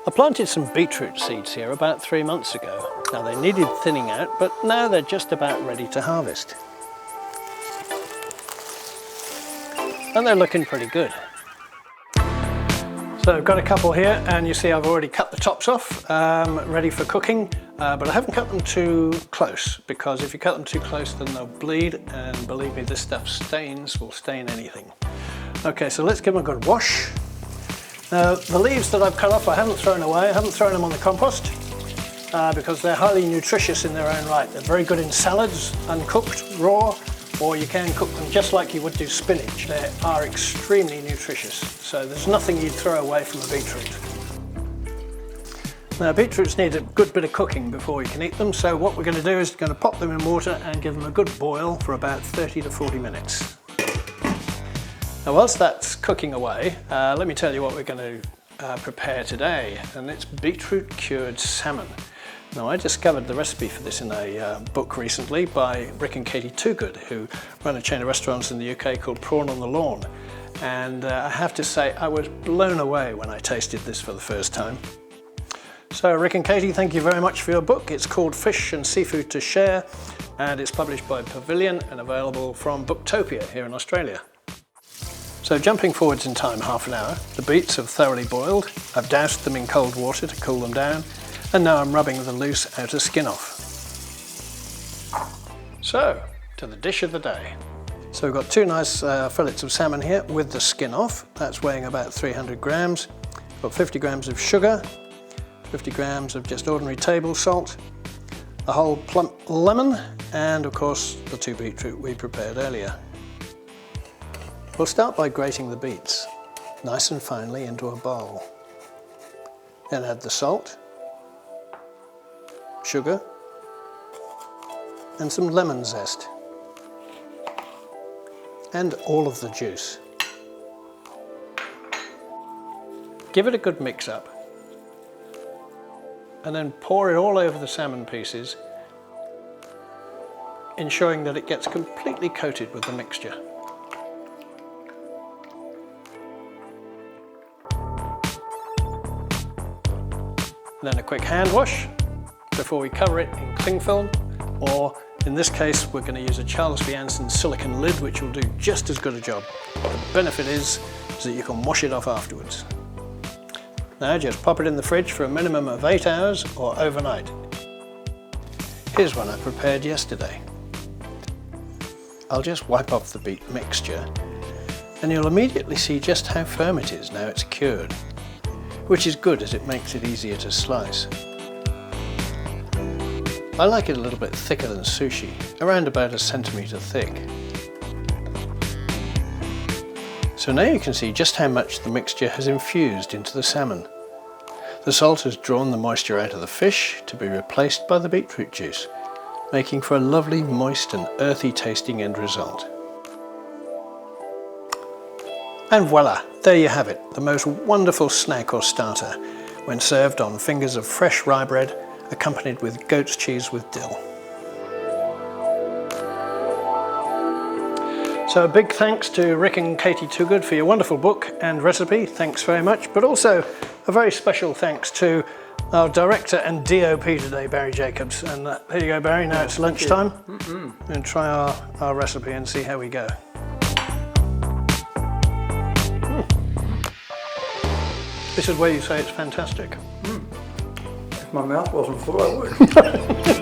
I planted some beetroot seeds here about 3 months ago. Now they needed thinning out, but now they're just about ready to harvest. And they're looking pretty good. So I've got a couple here, and you see I've already cut the tops off, ready for cooking, but I haven't cut them too close, because if you cut them too close then they'll bleed, and believe me, this stuff will stain anything. Okay, so let's give them a good wash. Now the leaves that I've cut off I haven't thrown away. I haven't thrown them on the compost because they're highly nutritious in their own right. They're very good in salads, uncooked, raw, or you can cook them just like you would do spinach. They are extremely nutritious, so there's nothing you'd throw away from a beetroot. Now beetroots need a good bit of cooking before you can eat them, so what we're going to do is going to pop them in water and give them a good boil for about 30 to 40 minutes. Now whilst that's cooking away, let me tell you what we're going to prepare today, and it's beetroot cured salmon. Now I discovered the recipe for this in a book recently by Rick and Katie Toogood, who run a chain of restaurants in the UK called Prawn on the Lawn, and I have to say I was blown away when I tasted this for the first time. So Rick and Katie, thank you very much for your book. It's called Fish and Seafood to Share, and it's published by Pavilion and available from Booktopia here in Australia. So jumping forwards in time half an hour, the beets have thoroughly boiled. I've doused them in cold water to cool them down, and now I'm rubbing the loose outer skin off. So, to the dish of the day. So we've got two nice fillets of salmon here with the skin off. That's weighing about 300 grams. Got 50 grams of sugar, 50 grams of just ordinary table salt, a whole plump lemon, and of course the 2 beetroot we prepared earlier. We'll start by grating the beets nice and finely into a bowl. Then add the salt, sugar, and some lemon zest, and all of the juice. Give it a good mix up, and then pour it all over the salmon pieces, ensuring that it gets completely coated with the mixture. Then a quick hand wash before we cover it in cling film, or in this case we're going to use a Charles V. Anson silicone lid, which will do just as good a job. The benefit is that you can wash it off afterwards. Now just pop it in the fridge for a minimum of 8 hours or overnight. Here's one I prepared yesterday. I'll just wipe off the beet mixture, and you'll immediately see just how firm it is now it's cured, which is good as it makes it easier to slice. I like it a little bit thicker than sushi, around about 1 centimetre thick. So now you can see just how much the mixture has infused into the salmon. The salt has drawn the moisture out of the fish to be replaced by the beetroot juice, making for a lovely, moist and earthy tasting end result. And voila, there you have it, the most wonderful snack or starter when served on fingers of fresh rye bread accompanied with goat's cheese with dill. So a big thanks to Rick and Katie Toogood for your wonderful book and recipe, thanks very much, but also a very special thanks to our director and DOP today, Barry Jacobs. And here you go, Barry, now it's lunchtime. And try our recipe and see how we go. This is where you say it's fantastic. If my mouth wasn't full, I would.